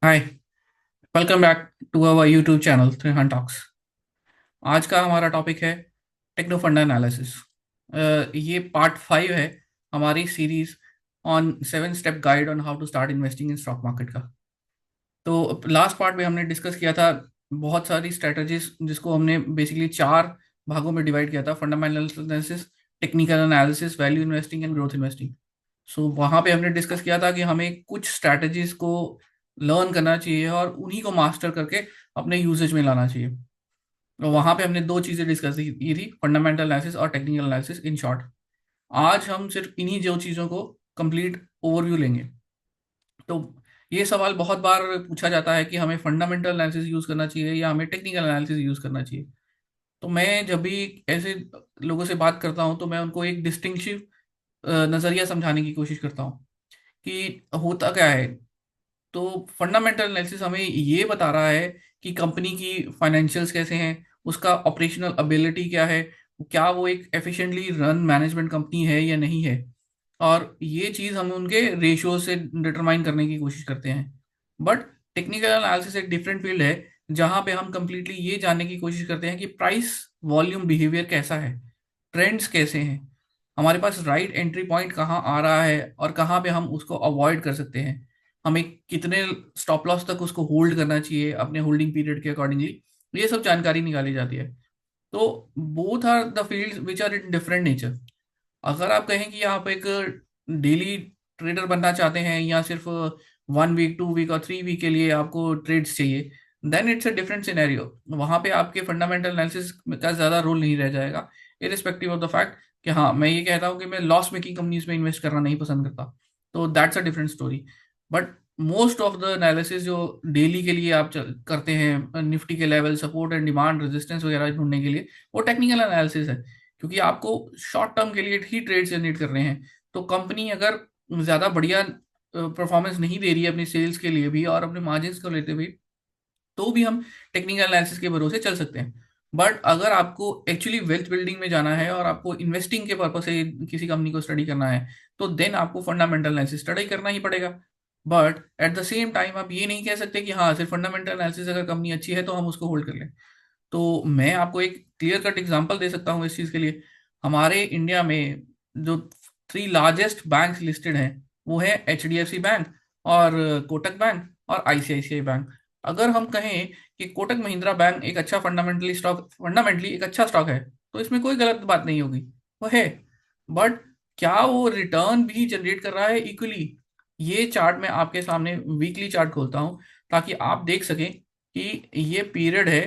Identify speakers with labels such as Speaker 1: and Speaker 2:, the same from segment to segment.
Speaker 1: Hi. Welcome back to our YouTube channel Trihan talks. आज का हमारा टॉपिक है टेक्नो फंडा एनालिसिस। ये पार्ट 5 है हमारी series on 7 step guide on how to start investing in stock market का। तो लास्ट पार्ट में हमने डिस्कस किया था बहुत सारी स्ट्रेटजीज, जिसको हमने बेसिकली 4 भागों में डिवाइड किया था: fundamental analysis, technical analysis, value investing and growth investing. So वहाँ पे हमने डिस्कस किया था कि हमें कुछ स्ट्रैटेजीज को लर्न करना चाहिए और उन्हीं को मास्टर करके अपने यूजेज में लाना चाहिए। तो वहाँ पे हमने दो चीज़ें डिस्कस की थी: फंडामेंटल एनालिसिस और टेक्निकल एनालिसिस इन शॉर्ट। आज हम सिर्फ इन्हीं दो चीज़ों को कंप्लीट ओवरव्यू लेंगे। तो ये सवाल बहुत बार पूछा जाता है कि हमें फंडामेंटल एनालिसिस यूज़ करना चाहिए या हमें टेक्निकल एनालिसिस यूज़ करना चाहिए। तो मैं जब भी ऐसे लोगों से बात करता हूँ तो मैं उनको एक डिस्टिंक्टिव नज़रिया समझाने की कोशिश करता हूँ कि होता क्या है। तो फंडामेंटल एनालिसिस हमें ये बता रहा है कि कंपनी की फाइनेंशियल्स कैसे हैं, उसका ऑपरेशनल एबिलिटी क्या है, क्या वो एक एफिशिएंटली रन मैनेजमेंट कंपनी है या नहीं है। और ये चीज़ हम उनके रेशियो से डिटरमाइन करने की कोशिश करते हैं। बट टेक्निकल एनालिसिस एक डिफरेंट फील्ड है, जहाँ पे हम कंप्लीटली ये जानने की कोशिश करते हैं कि प्राइस वॉल्यूम बिहेवियर कैसा है, ट्रेंड्स कैसे हैं, हमारे पास राइट एंट्री पॉइंट कहाँ आ रहा है और कहाँ पे हम उसको अवॉइड कर सकते हैं, हमें कितने स्टॉप लॉस तक उसको होल्ड करना चाहिए अपने होल्डिंग पीरियड के अकॉर्डिंगली। ये सब जानकारी निकाली जाती है। तो both are the fields which are in different nature. अगर आप कहें कि आप एक डेली ट्रेडर बनना चाहते हैं या सिर्फ 1 वीक 2 वीक और 3 वीक के लिए आपको ट्रेड्स चाहिए, then it's a different scenario. वहां पे आपके फंडामेंटल एनालिसिस का ज्यादा रोल नहीं रह जाएगा, इरिस्पेक्टिव ऑफ द फैक्ट कि हाँ, मैं ये कहता हूँ कि मैं लॉस मेकिंग कंपनीज में इन्वेस्ट करना नहीं पसंद करता। तो that's a different story. But most of the analysis जो डेली के लिए आप करते हैं, निफ्टी के level, support and demand, resistance वगैरह ढूंढने के लिए, वो टेक्निकल एनालिसिस है। क्योंकि आपको शॉर्ट टर्म के लिए ही ट्रेड जनरेट कर रहे हैं। तो कंपनी अगर ज्यादा बढ़िया परफॉर्मेंस नहीं दे रही है अपनी सेल्स के लिए भी और अपने मार्जिन्स को लेते हुए, तो भी हम टेक्निकल एनालिसिस के भरोसे चल सकते हैं। बट अगर आपको एक्चुअली वेल्थ बिल्डिंग में जाना है और आपको इन्वेस्टिंग के पर्पज से किसी कंपनी को स्टडी करना है, तो देन आपको फंडामेंटल एनालिसिस स्टडी करना ही पड़ेगा। But at the same time आप ये नहीं कह सकते कि हाँ, सिर्फ फंडामेंटल एनालिसिस अगर कंपनी अच्छी है तो हम उसको होल्ड कर लें। तो मैं आपको एक क्लियर कट एग्जांपल दे सकता हूँ इस चीज़ के लिए। हमारे इंडिया में जो 3 लार्जेस्ट बैंक लिस्टेड हैं, वो है HDFC बैंक और कोटक बैंक और ICICI बैंक। अगर हम कहें कि कोटक महिंद्रा बैंक एक अच्छा फंडामेंटली एक अच्छा स्टॉक है, तो इसमें कोई गलत बात नहीं होगी, वो है। बट क्या वो रिटर्न भी जनरेट कर रहा है इक्वली? ये चार्ट मैं आपके सामने वीकली चार्ट खोलता हूँ ताकि आप देख सकें कि ये पीरियड है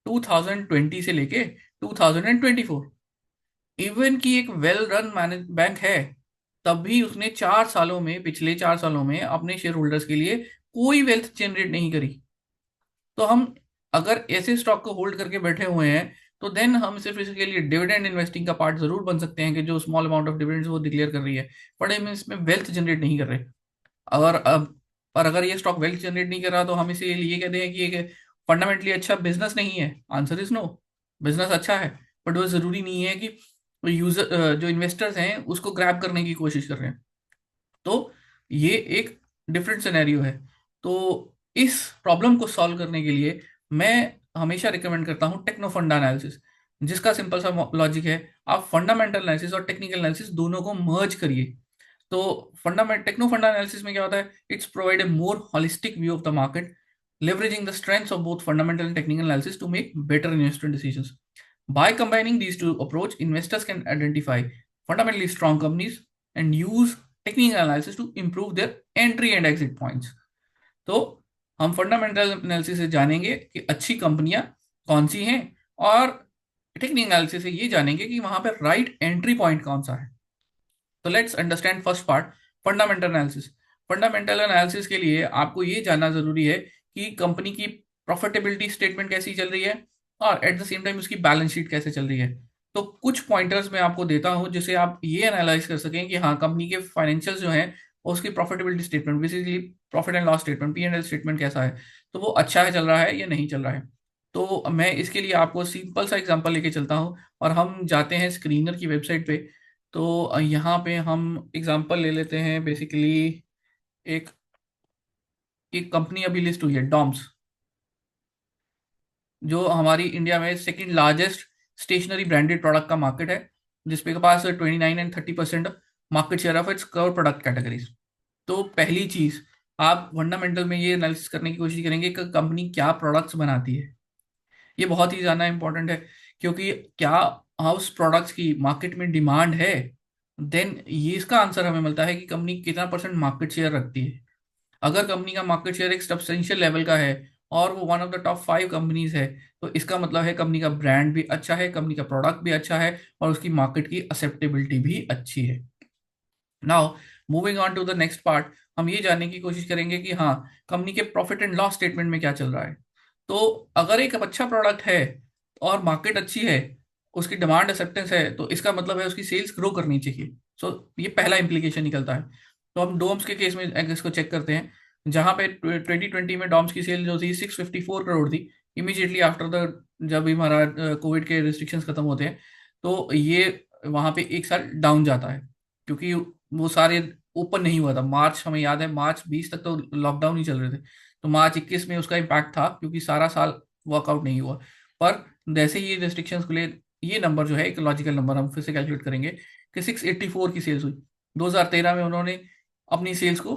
Speaker 1: 2020 से लेके 2024। इवन की एक वेल रन मैनेज बैंक है, तब भी उसने 4 सालों में, पिछले 4 सालों में अपने शेयर होल्डर्स के लिए कोई वेल्थ जनरेट नहीं करी। तो हम अगर ऐसे स्टॉक को होल्ड करके बैठे हुए हैं, तो देन हम सिर्फ इसके लिए डिविडेंड इन्वेस्टिंग का पार्ट जरूर बन सकते हैं कि जो स्मॉल अमाउंट ऑफ डिविडेंड्स वो डिक्लेयर कर रही है, बट हम इसमें वेल्थ जनरेट नहीं कर रहे। अगर अब पर अगर ये स्टॉक वेल्थ जनरेट नहीं कर रहा, तो हम इसे ये कहते हैं कि ये फंडामेंटली अच्छा बिजनेस नहीं है। Answer is no. बिजनेस अच्छा है, बट वो जरूरी नहीं है कि यूजर जो इन्वेस्टर्स हैं उसको ग्रैब करने की कोशिश कर रहे हैं। तो ये एक डिफरेंट सिनेरियो है। तो इस प्रॉब्लम को सॉल्व करने के लिए मैं हमेशा रिकमेंड करता हूँ टेक्नो फंडा एनालिसिस, जिसका सिंपल सा लॉजिक है: आप फंडामेंटल एनालिसिस और टेक्निकल एनालिसिस दोनों को मर्ज करिए। तो टेक्नो फंडा एनालिसिस में क्या होता है? It's provide a more holistic view of the market, leveraging the strengths of both fundamental and technical analysis to make better investment decisions. By combining these two approach, investors can identify fundamentally strong companies and use technical analysis to improve their entry and exit points. तो हम fundamental analysis से जानेंगे कि अच्छी कंपनियां कौन सी हैं, और टेक्निकल एनालिसिस से ये जानेंगे कि वहां पर राइट एंट्री पॉइंट कौन सा है। तो let's understand first part, fundamental analysis. Fundamental analysis के लिए आपको ये जानना जरूरी है कि कंपनी की प्रॉफिटेबिलिटी स्टेटमेंट कैसी चल रही है और एट द सेम टाइम उसकी बैलेंस शीट कैसे चल रही है। तो कुछ पॉइंटर्स मैं आपको देता हूं जिससे आप ये एनालाइज कर सकें कि हाँ, कंपनी के फाइनेंशियल जो है, उसकी profitability statement, basically profit and loss statement, P&L statement कैसा है, तो वो अच्छा है, चल रहा है या नहीं चल रहा है। तो मैं इसके लिए आपको सिंपल सा एग्जांपल लेके चलता हूं और हम जाते हैं स्क्रीनर की वेबसाइट पे। तो यहाँ पे हम एग्जांपल ले लेते हैं बेसिकली एक एक कंपनी अभी लिस्ट हुई है, डॉम्स, जो हमारी इंडिया में second largest stationery branded product का मार्केट है, जिसपे के पास 29 and 30% market share of its cover product categories. तो पहली चीज, आप फंडामेंटल में ये एनालिसिस करने की कोशिश करेंगे कि कंपनी क्या प्रोडक्ट्स बनाती है। ये बहुत ही ज्यादा इंपॉर्टेंट है, क्योंकि क्या हाउस प्रोडक्ट्स की मार्केट में डिमांड है, देन ये इसका आंसर हमें मिलता है कि कंपनी कितना परसेंट मार्केट शेयर रखती है। अगर कंपनी का मार्केट शेयर एक सब्सटेंशियल लेवल का है और वो one of the top 5 companies है, तो इसका मतलब है कंपनी का ब्रांड भी अच्छा है, कंपनी का प्रोडक्ट भी अच्छा है, और उसकी मार्केट की एक्सेप्टेबिलिटी भी अच्छी है। Now moving on to the next part, हम ये जानने की कोशिश करेंगे कि हाँ, कंपनी के प्रॉफिट एंड लॉस स्टेटमेंट में क्या चल रहा है। तो अगर एक अच्छा प्रोडक्ट है और मार्केट अच्छी है, उसकी डिमांड एक्सेप्टेंस है, तो इसका मतलब है उसकी सेल्स ग्रो करनी चाहिए। सो ये पहला इंप्लीकेशन निकलता है। तो हम डोम्स के केस में इसको चेक करते हैं, जहां पे 2020 में डॉम्स की सेल जो थी 654 करोड़ थी। इमीडिएटली आफ्टर द, जब भी हमारा कोविड के रिस्ट्रिक्शंस खत्म होते हैं, तो ये वहां पे एक साल डाउन जाता है, क्योंकि वो सारे ओपन नहीं हुआ था। मार्च, हमें याद है मार्च 20 तक तो लॉकडाउन ही चल रहे थे, तो मार्च 21 में उसका इम्पैक्ट था, क्योंकि सारा साल वर्कआउट नहीं हुआ। पर जैसे ही ये रेस्ट्रिक्शंस खुले, ये नंबर जो है एक लॉजिकल नंबर, हम फिर से कैलकुलेट करेंगे कि 684 की सेल्स हुई। 2013 में उन्होंने अपनी सेल्स को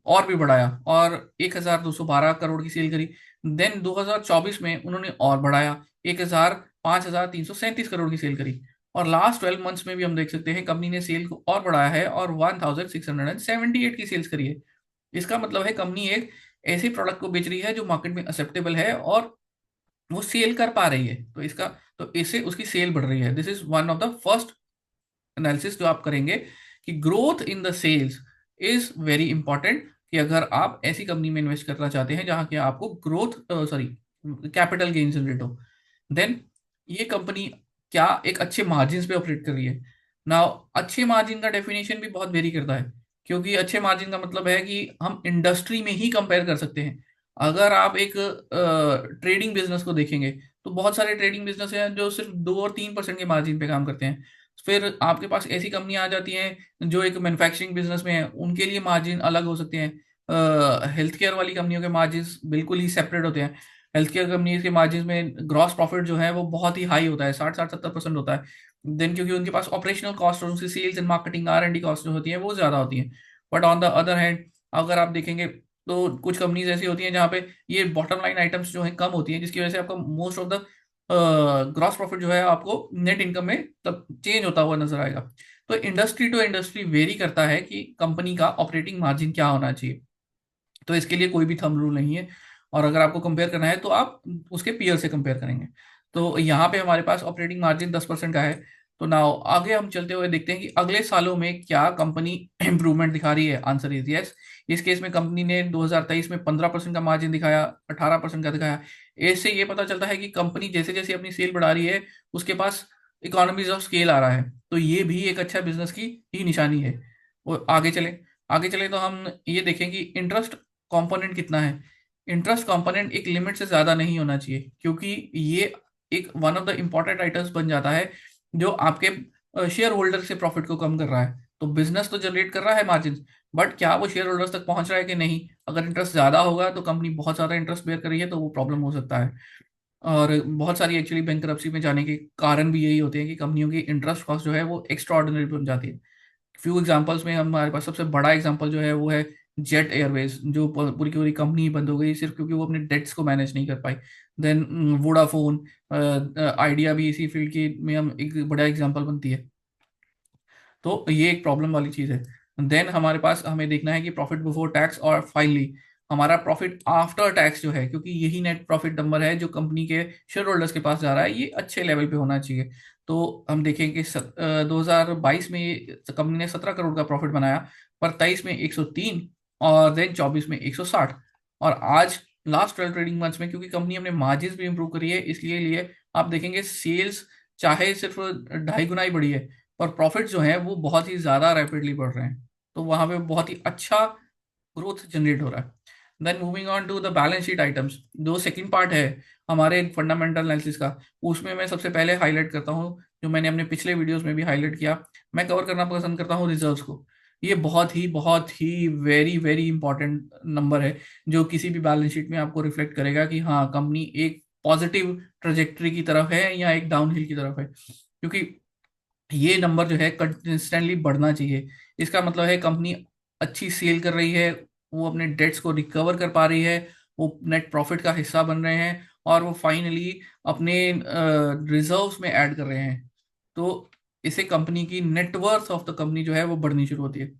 Speaker 1: और भी बढ़ाया और 1212 करोड़ की सेल करी। देन 2024 में उन्होंने और बढ़ाया, 5337 करोड़ की सेल करी। और लास्ट 12 मंथ्स में भी हम देख सकते हैं कंपनी ने सेल को और बढ़ाया है और 1678 की सेल्स करी है। इसका मतलब है कंपनी एक ऐसे प्रोडक्ट को बेच रही है जो मार्केट में एक्सेप्टेबल है और वो सेल कर पा रही है। तो इसका, तो इससे उसकी सेल बढ़ रही है। This is one of the first analysis जो आप करेंगे, कि growth in the sales is very important. कि अगर आप ऐसी कंपनी में इन्वेस्ट करना चाहते हैं जहां कि आपको growth, sorry, capital gain generate हो, देन ये कंपनी क्या एक अच्छे मार्जिन पे ऑपरेट कर रही है। ना, अच्छे मार्जिन का डेफिनेशन भी बहुत वेरी करता है, क्योंकि अच्छे मार्जिन का मतलब है कि हम इंडस्ट्री में ही कंपेयर कर सकते हैं। अगर आप एक ट्रेडिंग बिजनेस को देखेंगे, तो बहुत सारे ट्रेडिंग बिजनेस हैं जो सिर्फ 2 और 3% के मार्जिन पे काम करते हैं। फिर आपके पास ऐसी कंपनियां आ जाती हैं जो एक मैन्युफैक्चरिंग बिजनेस में है, उनके लिए मार्जिन अलग हो सकते हैं। हेल्थ केयर वाली कंपनियों के मार्जिन बिल्कुल ही सेपरेट होते हैं। हेल्थ केयर कंपनीज के मार्जिन में ग्रॉस प्रॉफिट जो है वो बहुत ही हाई होता है, 60-70% होता है। देन क्योंकि उनके पास ऑपरेशनल कॉस्ट और उनकी sales and marketing R&D cost जो होती है वो ज्यादा होती है। But on the other hand, अगर आप देखेंगे तो कुछ कंपनीज ऐसी होती हैं जहाँ पे ये बॉटम लाइन आइटम्स जो है कम होती हैं, जिसकी वजह से आपका most of the gross profit जो है आपको नेट इनकम में तब चेंज होता हुआ नजर आएगा। तो इंडस्ट्री टू इंडस्ट्री वेरी करता है कि कंपनी का ऑपरेटिंग मार्जिन क्या होना चाहिए। तो इसके लिए कोई भी थंब रूल नहीं है, और अगर आपको कंपेयर करना है तो आप उसके पीयर से कंपेयर करेंगे। तो यहाँ पे हमारे पास ऑपरेटिंग मार्जिन 10% का है। तो नाउ आगे हम चलते हुए देखते हैं कि अगले सालों में क्या कंपनी इंप्रूवमेंट दिखा रही है। Answer is yes. इस केस में कंपनी ने 2023 में 15% का मार्जिन दिखाया, 18% का दिखाया। इससे ये पता चलता है कि कंपनी जैसे जैसे अपनी सेल बढ़ा रही है, उसके पास इकोनॉमीज ऑफ स्केल आ रहा है। तो ये भी एक अच्छा बिजनेस की ही निशानी है। और आगे चले तो हम ये देखें कि इंटरेस्ट कंपोनेंट कितना है। इंटरेस्ट कंपोनेंट एक लिमिट से ज्यादा नहीं होना चाहिए, क्योंकि ये एक one of the important items बन जाता है जो आपके शेयर होल्डर से प्रॉफिट को कम कर रहा है। तो बिजनेस तो जनरेट कर रहा है मार्जिन, बट क्या वो शेयर होल्डर्स तक पहुंच रहा है कि नहीं। अगर इंटरेस्ट ज्यादा होगा तो कंपनी बहुत ज्यादा इंटरेस्ट बेयर कर रही है, तो वो प्रॉब्लम हो सकता है। और बहुत सारी एक्चुअली बैंकरप्सी में जाने के कारण भी यही होते हैं कि कंपनियों की इंटरेस्ट कॉस्ट जो है वो एक्स्ट्रा ऑर्डिनरी बन जाती है। फ्यू एग्जांपल्स में हमारे पास सबसे बड़ा एग्जांपल जो है वो है जेट एयरवेज, जो पूरी की पूरी कंपनी ही बंद हो गई सिर्फ क्योंकि वो अपने डेट्स को मैनेज नहीं कर पाई। देन वोडाफोन, आइडिया भी इसी फील्ड की में हम एक बड़ा एग्जांपल बनती है। तो ये एक प्रॉब्लम वाली चीज है। देन हमारे पास हमें देखना है कि प्रॉफिट बिफोर टैक्स और फाइनली हमारा प्रॉफिट आफ्टर टैक्स जो है, क्योंकि यही नेट प्रॉफिट नंबर है जो कंपनी के शेयर होल्डर्स के पास जा रहा है, ये अच्छे लेवल पे होना चाहिए। तो हम देखें कि 2022 में कंपनी ने 17 करोड़ का प्रॉफिट बनाया, पर 23 में 103, और देन 24 में 160। और आज लास्ट 12 ट्रेडिंग मंथ्स में, क्योंकि कंपनी अपने मार्जिन भी इंप्रूव करी है, इसलिए लिए आप देखेंगे सेल्स चाहे सिर्फ 2.5 गुना ही बढ़ी है, और प्रॉफिट जो है वो बहुत ही ज्यादा रैपिडली बढ़ रहे हैं। तो वहां पे बहुत ही अच्छा ग्रोथ जनरेट हो रहा है। Then moving on to the balance sheet items, जो सेकंड पार्ट है हमारे फंडामेंटल एनालिसिस का, उसमें मैं सबसे पहले हाईलाइट करता हूँ, जो मैंने अपने पिछले वीडियोस में भी हाईलाइट किया, मैं कवर करना पसंद करता हूँ रिजर्व्स को। ये बहुत ही वेरी वेरी इंपॉर्टेंट नंबर है, जो किसी भी बैलेंस शीट में आपको रिफ्लेक्ट करेगा कि हाँ कंपनी एक पॉजिटिव ट्रेजेक्टरी की तरफ है या एक डाउनहिल की तरफ है। क्योंकि ये नंबर जो है कंसिस्टेंटली बढ़ना चाहिए। इसका मतलब है कंपनी अच्छी सेल कर रही है, वो अपने डेट्स को रिकवर कर पा रही है, वो नेट प्रॉफिट का हिस्सा बन रहे हैं, और वो फाइनली अपने रिजर्व्स में ऐड कर रहे हैं। तो इसे कंपनी की नेटवर्थ ऑफ द कंपनी जो है वो बढ़नी शुरू होती है।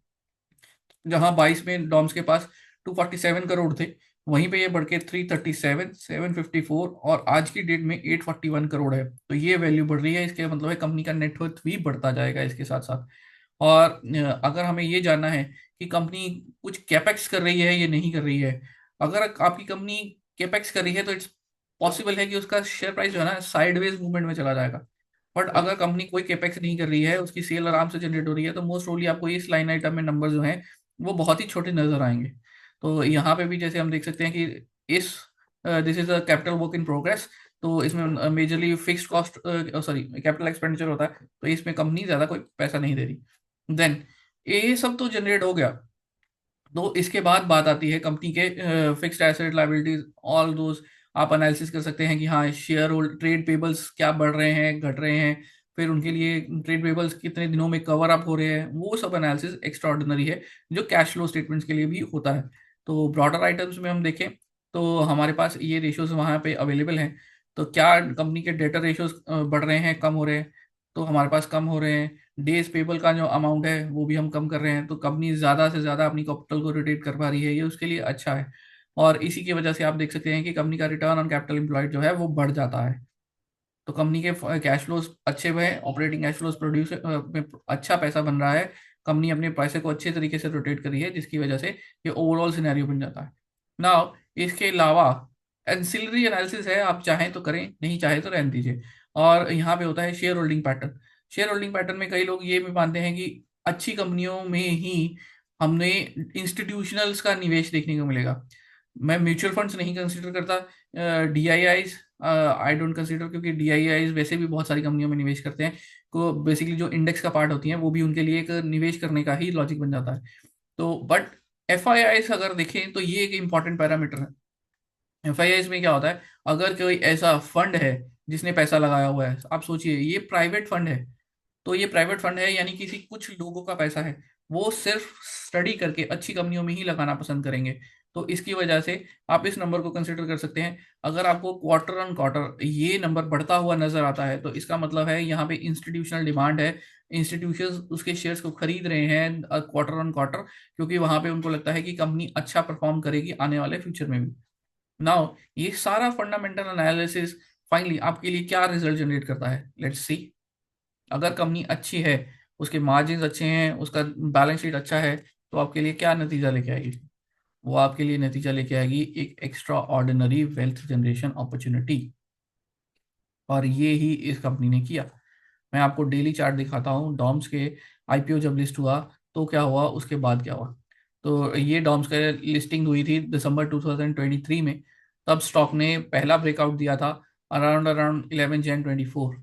Speaker 1: जहां 22 में डॉम्स के पास 247 करोड़ थे, वहीं पे ये बढ़ के 337, 754 और आज की डेट में 841 करोड़ है। तो ये वैल्यू बढ़ रही है, इसके मतलब है कंपनी का नेटवर्थ भी बढ़ता जाएगा इसके साथ साथ। और अगर हमें ये जानना है कि कंपनी कुछ कैपेक्स कर रही है या नहीं कर रही है, अगर आपकी कंपनी कैपेक्स कर रही है तो इट्स पॉसिबल है कि उसका शेयर प्राइस जो है ना साइडवेज मूवमेंट में चला जाएगा। बट अगर कंपनी कोई कैपेक्स नहीं कर रही है, उसकी सेल आराम से जनरेट हो रही है, तो मोस्ट प्रोबब्ली आपको इस लाइन आइटम में नंबर जो है वो बहुत ही छोटे नजर आएंगे। तो यहाँ पे भी जैसे हम देख सकते हैं कि इस this is a capital work in progress. तो इसमें majorly fixed cost sorry capital expenditure होता है, तो इसमें कंपनी ज्यादा कोई पैसा नहीं दे रही। देन ये सब तो जनरेट हो गया। तो इसके बाद बात आती है कंपनी के fixed asset liabilities, all those. आप एनालिसिस कर सकते हैं कि हाँ शेयर होल्ड ट्रेड पेबल्स क्या बढ़ रहे हैं, घट रहे हैं, फिर उनके लिए ट्रेड पेबल्स कितने दिनों में कवर अप हो रहे हैं, वो सब एनालिसिस एक्स्ट्रा ऑर्डिनरी है, जो कैश फ्लो स्टेटमेंट्स के लिए भी होता है। तो ब्रॉडर आइटम्स में हम देखें तो हमारे पास ये रेशियोज वहाँ पे अवेलेबल हैं। तो क्या कंपनी के डेटर रेशियोज बढ़ रहे हैं, कम हो रहे हैं? तो हमारे पास कम हो रहे हैं। डेज पेबल का जो अमाउंट है वो भी हम कम कर रहे हैं, तो कंपनी ज्यादा से ज्यादा अपनी कैपिटल को रोटेट कर पा रही है, ये उसके लिए अच्छा है। और इसी की वजह से आप देख सकते हैं कि कंपनी का रिटर्न ऑन कैपिटल एम्प्लॉयड जो है वो बढ़ जाता है। तो कंपनी के कैश फ्लोज अच्छे हुए हैं, ऑपरेटिंग कैश फ्लोज प्रोड्यूस में अच्छा पैसा बन रहा है। कंपनी अपने पैसे को अच्छे तरीके से रोटेट कर रही है, जिसकी वजह से ये ओवरऑल सिनेरियो बन जाता है। नाउ इसके अलावा एंसिलरी एनालिसिस है, आप चाहें तो करें, नहीं चाहे तो रहने दीजिए। और यहाँ पे होता है share holding pattern. Share holding pattern में कई लोग ये भी मानते हैं कि अच्छी कंपनियों में ही हमने इंस्टीट्यूशनल्स का निवेश देखने को मिलेगा। मैं म्यूचुअल फंड्स नहीं कंसिडर करता, DIIs आई डोंट कंसिडर, क्योंकि DIIs वैसे भी बहुत सारी कंपनियों में निवेश करते हैं। तो बेसिकली जो इंडेक्स का पार्ट होती है वो भी उनके लिए एक निवेश करने का ही लॉजिक बन जाता है। तो बट FIIs अगर देखें तो ये एक इंपॉर्टेंट पैरामीटर है। FIIs में क्या होता है, अगर कोई ऐसा फंड है जिसने पैसा लगाया हुआ है, आप सोचिए ये प्राइवेट फंड है। तो ये प्राइवेट फंड है यानी किसी कुछ लोगों का पैसा है, वो सिर्फ स्टडी करके अच्छी कंपनियों में ही लगाना पसंद करेंगे। तो इसकी वजह से आप इस नंबर को कंसिडर कर सकते हैं। अगर आपको क्वार्टर ऑन क्वार्टर ये नंबर बढ़ता हुआ नजर आता है, तो इसका मतलब है यहाँ पे इंस्टीट्यूशनल डिमांड है। इंस्टीट्यूशंस उसके शेयर्स को खरीद रहे हैं क्वार्टर ऑन क्वार्टर, क्योंकि वहां पे उनको लगता है कि कंपनी अच्छा परफॉर्म करेगी आने वाले फ्यूचर में भी। नाउ ये सारा फंडामेंटल एनालिसिस फाइनली आपके लिए क्या रिजल्ट जनरेट करता है, लेट्स सी। अगर कंपनी अच्छी है, उसके मार्जिन अच्छे हैं, उसका बैलेंस शीट अच्छा है, तो आपके लिए क्या नतीजा लेके आएगी? वो आपके लिए नतीजा लेके आएगी एक extra ordinary wealth generation opportunity. और ये ही इस कंपनी ने किया। मैं आपको डेली चार्ट दिखाता हूँ डॉम्स के। IPO जब लिस्ट हुआ तो क्या हुआ, उसके बाद क्या हुआ। तो ये डॉम्स का लिस्टिंग हुई थी दिसंबर 2023 में। तब स्टॉक ने पहला ब्रेकआउट दिया था around around 11 Jan 2024।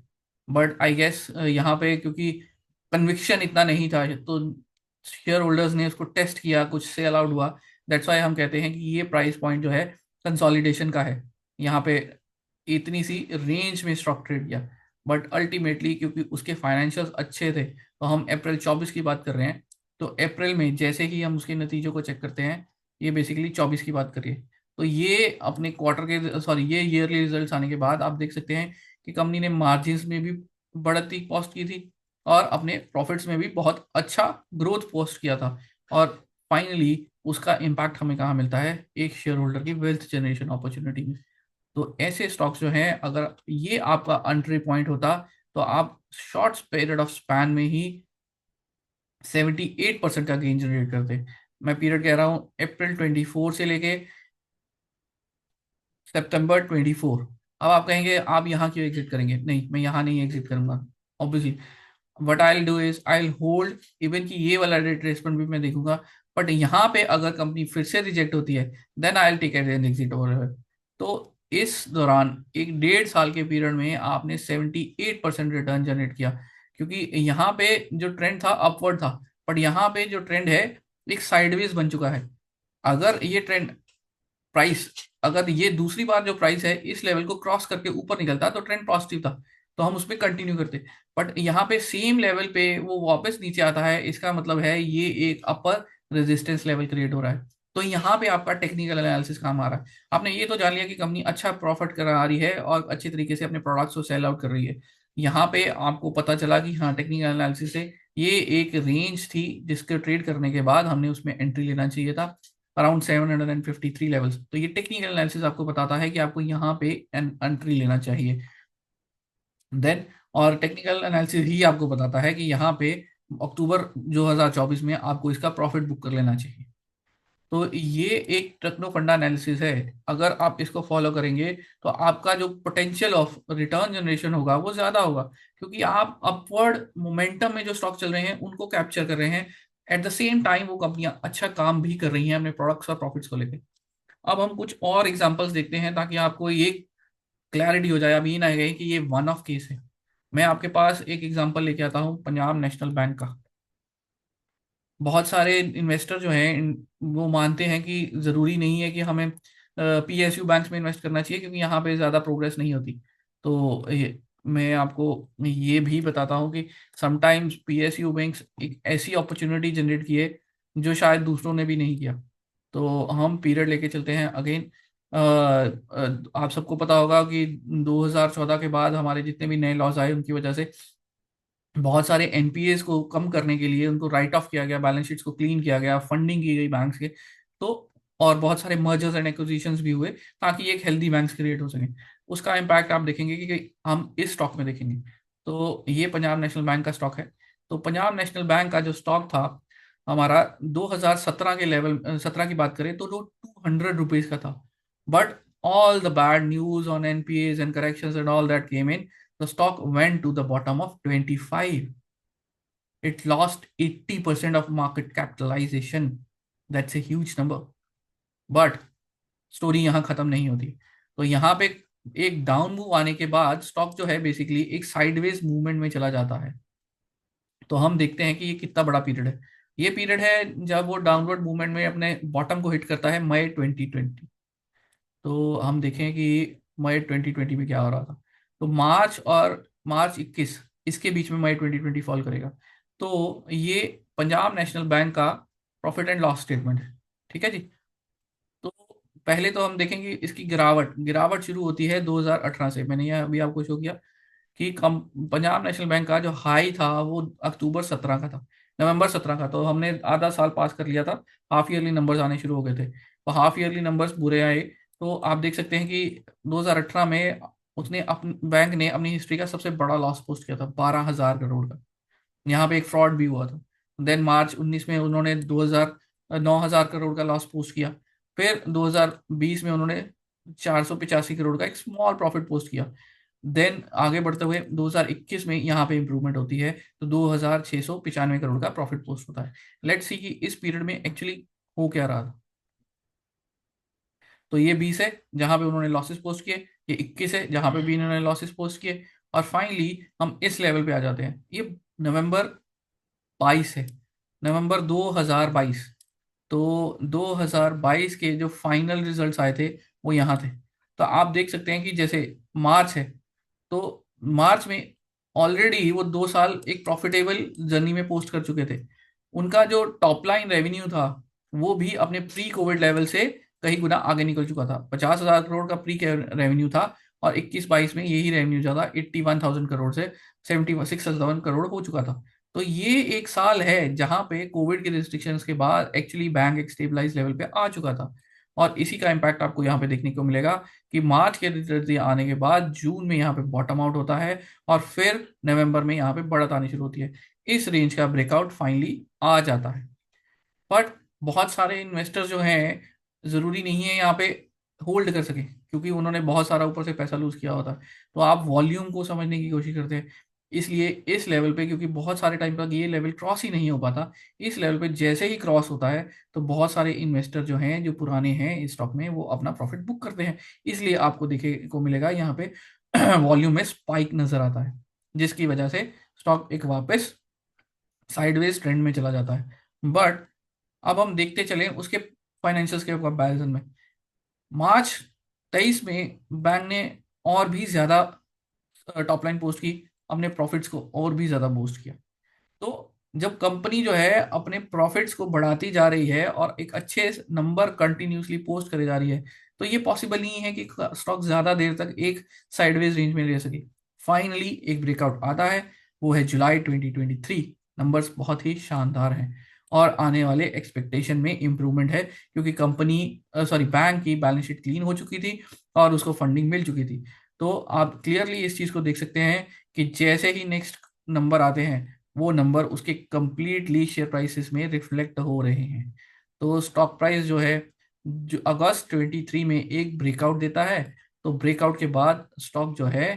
Speaker 1: But I guess यहाँ पे क्योंकि कन्विक्शन इतना नहीं था, तो शेयर होल्डर्स ने उसको टेस्ट किया, कुछ सेल आउट हुआ। दैट्स वाई हम कहते हैं कि ये प्राइस पॉइंट जो है कंसोलिडेशन का है। यहाँ पे इतनी सी रेंज में स्टॉक ट्रेड किया। बट अल्टीमेटली क्योंकि उसके फाइनेंशियल्स अच्छे थे, तो हम अप्रैल 24 की बात कर रहे हैं। तो अप्रैल में जैसे ही हम उसके नतीजों को चेक करते हैं, ये बेसिकली 24 की बात करिए, तो ये अपने क्वार्टर के सॉरी ये ईयरली रिजल्ट्स आने के बाद आप देख सकते हैं कि कंपनी ने मार्जिन्स में भी बढ़ती पोस्ट की थी, और अपने प्रॉफिट्स में भी बहुत अच्छा ग्रोथ पोस्ट किया था। और फाइनली उसका इम्पैक्ट हमें कहाँ मिलता है, एक शेयर होल्डर की वेल्थ जनरेशन अपॉर्चुनिटी में। तो ऐसे स्टॉक्स जो हैं, अगर ये आपका एंट्री पॉइंट होता, तो आप शॉर्ट पीरियड ऑफ स्पैन में ही 78% का गेन जनरेट करते। मैं पीरियड कह रहा हूँ अप्रैल 24 से लेके सितंबर 24। अब आप कहेंगे आप यहाँ क्यों एग्जिट करेंगे? नहीं, मैं यहाँ नहीं एग्जिट करूंगा। Obviously what I do is I hold, even कि ये वाला रिट्रेसमेंट भी मैं देखूंगा। बट यहाँ पे अगर कंपनी फिर से रिजेक्ट होती है, then I will take an exit over. तो इस दौरान एक 1.5 साल के पीरियड में आपने 78% रिटर्न जनरेट किया, क्योंकि यहाँ पे जो ट्रेंड था अपवर्ड था। बट यहाँ पे जो ट्रेंड है एक साइडवेज बन चुका है। अगर ये ट्रेंड प्राइस अगर ये दूसरी बार जो प्राइस है इस लेवल को क्रॉस करके ऊपर निकलता तो ट्रेंड पॉजिटिव था, तो हम उस पर कंटिन्यू करते। बट यहाँ पे सेम लेवल पे वो वापस नीचे आता है, इसका मतलब है ये एक अपर रेजिस्टेंस लेवल क्रिएट हो रहा है। तो यहाँ पे आपका टेक्निकल एनालिसिस काम आ रहा है। आपने ये तो जान लिया कि कंपनी अच्छा प्रॉफिट करा रही है और अच्छे तरीके से अपने प्रोडक्ट्स को सेल आउट कर रही है। यहाँ पे आपको पता चला कि हाँ, टेक्निकल एनालिसिस से ये एक रेंज थी जिसके ट्रेड करने के बाद हमने उसमें एंट्री लेना चाहिए था, अराउंड 753 लेवल्स। तो ये टेक्निकल एनालिसिस आपको बताता है कि आपको यहाँ पे एंट्री लेना चाहिए। देन और टेक्निकल एनालिसिस ही आपको बताता है कि यहाँ पे अक्टूबर 2024 में आपको इसका प्रॉफिट बुक कर लेना चाहिए। तो ये एक टेक्नो फंडा एनालिसिस है। अगर आप इसको फॉलो करेंगे तो आपका जो पोटेंशियल ऑफ रिटर्न जनरेशन होगा वो ज्यादा होगा, क्योंकि आप अपवर्ड मोमेंटम में जो स्टॉक चल रहे हैं उनको कैप्चर कर रहे हैं। एट द सेम टाइम वो कंपनियां अच्छा काम भी कर रही हैं अपने प्रोडक्ट्स और प्रॉफिट्स को लेकर। अब हम कुछ और एग्जांपल्स देखते हैं ताकि आपको ये क्लैरिटी हो जाए, अब ये ना कहे कि ये वन ऑफ केस है। मैं आपके पास एक एग्जांपल लेके आता हूँ पंजाब नेशनल बैंक का। बहुत सारे इन्वेस्टर जो हैं वो मानते हैं कि ज़रूरी नहीं है कि हमें पीएसयू बैंक्स में इन्वेस्ट करना चाहिए क्योंकि यहाँ पे ज़्यादा प्रोग्रेस नहीं होती। तो मैं आपको ये भी बताता हूँ कि समटाइम्स पीएसयू बैंक्स एक ऐसी अपॉर्चुनिटी जनरेट किए जो शायद दूसरों ने भी नहीं किया। तो हम पीरियड लेके चलते हैं अगेन। आप सबको पता होगा कि 2014 के बाद हमारे जितने भी नए लॉज आए उनकी वजह से बहुत सारे एनपीएस को कम करने के लिए उनको राइट ऑफ किया गया, बैलेंस शीट्स को क्लीन किया गया, फंडिंग की गई बैंक्स के। तो और बहुत सारे मर्जर्स एंड एक्विजिशंस भी हुए ताकि एक हेल्दी बैंक्स क्रिएट हो सके। उसका इम्पैक्ट आप देखेंगे कि हम इस स्टॉक में देखेंगे। तो ये पंजाब नेशनल बैंक का स्टॉक है। तो पंजाब नेशनल बैंक का जो स्टॉक था हमारा 2017 के लेवल 17 की बात करें तो वो ₹200 का था। But all the bad news on NPAs and corrections and all that came in, the stock went to the bottom of 25. It lost 80% of market capitalization. That's a huge number. But story यहाँ खत्म नहीं होती। तो यहाँ पे एक down move आने के बाद स्टॉक जो है बेसिकली एक साइडवेज मूवमेंट में चला जाता है। तो हम देखते हैं कि ये कितना बड़ा पीरियड है। ये पीरियड है जब वो डाउनवर्ड मूवमेंट में अपने बॉटम को हिट करता है, मई 2020। तो हम देखें कि मई 2020 में क्या हो रहा था। तो मार्च 21 इसके बीच में मई 2020 फॉल करेगा। तो ये पंजाब नेशनल बैंक का प्रॉफिट एंड लॉस स्टेटमेंट है। ठीक है जी। तो पहले तो हम देखेंगे इसकी गिरावट गिरावट शुरू होती है 2018 से। मैंने यह अभी आपको शो किया कि कम पंजाब नेशनल बैंक का जो हाई था वो अक्टूबर 17 का था, नवंबर 17 का। तो हमने आधा साल पास कर लिया था, हाफ ईयरली नंबर्स आने शुरू हो गए थे। तो हाफ ईयरली नंबर्स बुरे आए। तो आप देख सकते हैं कि 2018 में उसने बैंक ने अपनी हिस्ट्री का सबसे बड़ा लॉस पोस्ट किया था, 12,000 करोड़ का। यहाँ पे एक फ्रॉड भी हुआ था। देन मार्च 19 में उन्होंने 9,000 करोड़ का लॉस पोस्ट किया। फिर 2020 में उन्होंने 485 करोड़ का एक स्मॉल प्रॉफिट पोस्ट किया। देन आगे बढ़ते हुए 2021 में यहाँ पे इंप्रूवमेंट होती है, तो 2,695 करोड़ का प्रॉफिट पोस्ट होता है। लेट्स सी कि इस पीरियड में एक्चुअली हो क्या रहा था। तो ये 20 है जहां पे उन्होंने लॉसेस पोस्ट किए, ये 21 है जहां पे भी इन्होंने लॉसेस पोस्ट किए, और फाइनली हम इस लेवल पे आ जाते हैं। ये नवंबर 22 है, नवंबर 2022। तो 2022 के जो फाइनल रिजल्ट्स आए थे वो यहाँ थे। तो आप देख सकते हैं कि जैसे मार्च है, तो मार्च में ऑलरेडी वो 2 साल एक प्रॉफिटेबल जर्नी में पोस्ट कर चुके थे। उनका जो टॉप लाइन रेवेन्यू था वो भी अपने प्री कोविड लेवल से कहीं गुना आगे निकल चुका था। 50,000 करोड़ का प्री रेवेन्यू था, और 21-22 में यही रेवेन्यू ज्यादा 81,000 करोड़ से 76,000 करोड़ हो चुका था। तो ये एक साल है जहां पे कोविड के रिस्ट्रिक्शंस के बाद एक्चुअली बैंक एक स्टेबलाइज लेवल पे आ चुका था। और इसी का इम्पैक्ट आपको यहाँ पे देखने को मिलेगा कि मार्च के रिजल्ट आने के बाद जून में यहाँ पे बॉटम आउट होता है, और फिर नवंबर में यहाँ पे बढ़त आनी शुरू होती है। इस रेंज का ब्रेकआउट फाइनली आ जाता है। बट बहुत सारे इन्वेस्टर्स जो हैं जरूरी नहीं है यहाँ पे होल्ड कर सके, क्योंकि उन्होंने बहुत सारा ऊपर से पैसा लूज किया होता है। तो आप वॉल्यूम को समझने की कोशिश करते हैं। इसलिए इस लेवल पे, क्योंकि बहुत सारे टाइम तक ये लेवल क्रॉस ही नहीं हो पाता, इस लेवल पे जैसे ही क्रॉस होता है तो बहुत सारे इन्वेस्टर जो हैं जो पुराने हैं इस स्टॉक में वो अपना प्रॉफिट बुक करते हैं। इसलिए आपको देखे को मिलेगा यहाँ पे वॉल्यूम में स्पाइक नजर आता है, जिसकी वजह से स्टॉक एक वापस साइडवेज ट्रेंड में चला जाता है। बट अब हम देखते चलें उसके फाइनेंशियल्स के कंपैरिजन में। मार्च 23 में बैंक ने और भी ज्यादा टॉप लाइन पोस्ट की, अपने प्रॉफिट्स को और भी ज्यादा बूस्ट किया। तो जब कंपनी जो है अपने प्रॉफिट्स को बढ़ाती जा रही है और एक अच्छे नंबर कंटिन्यूसली पोस्ट करे जा रही है, तो ये पॉसिबल नहीं है कि स्टॉक ज्यादा देर तक एक साइडवेज रेंज में रह सके। फाइनली एक ब्रेकआउट आता है, वो है जुलाई 2023। नंबर्स बहुत ही शानदार हैं और आने वाले एक्सपेक्टेशन में इंप्रूवमेंट है, क्योंकि कंपनी बैंक की बैलेंस शीट क्लीन हो चुकी थी और उसको फंडिंग मिल चुकी थी। तो आप क्लियरली इस चीज को देख सकते हैं कि जैसे ही नेक्स्ट नंबर आते हैं, वो नंबर उसके कंप्लीटली शेयर प्राइसेस में रिफ्लेक्ट हो रहे हैं। तो स्टॉक प्राइस जो है, जो अगस्त 23 में एक ब्रेकआउट देता है, तो ब्रेकआउट के बाद स्टॉक जो है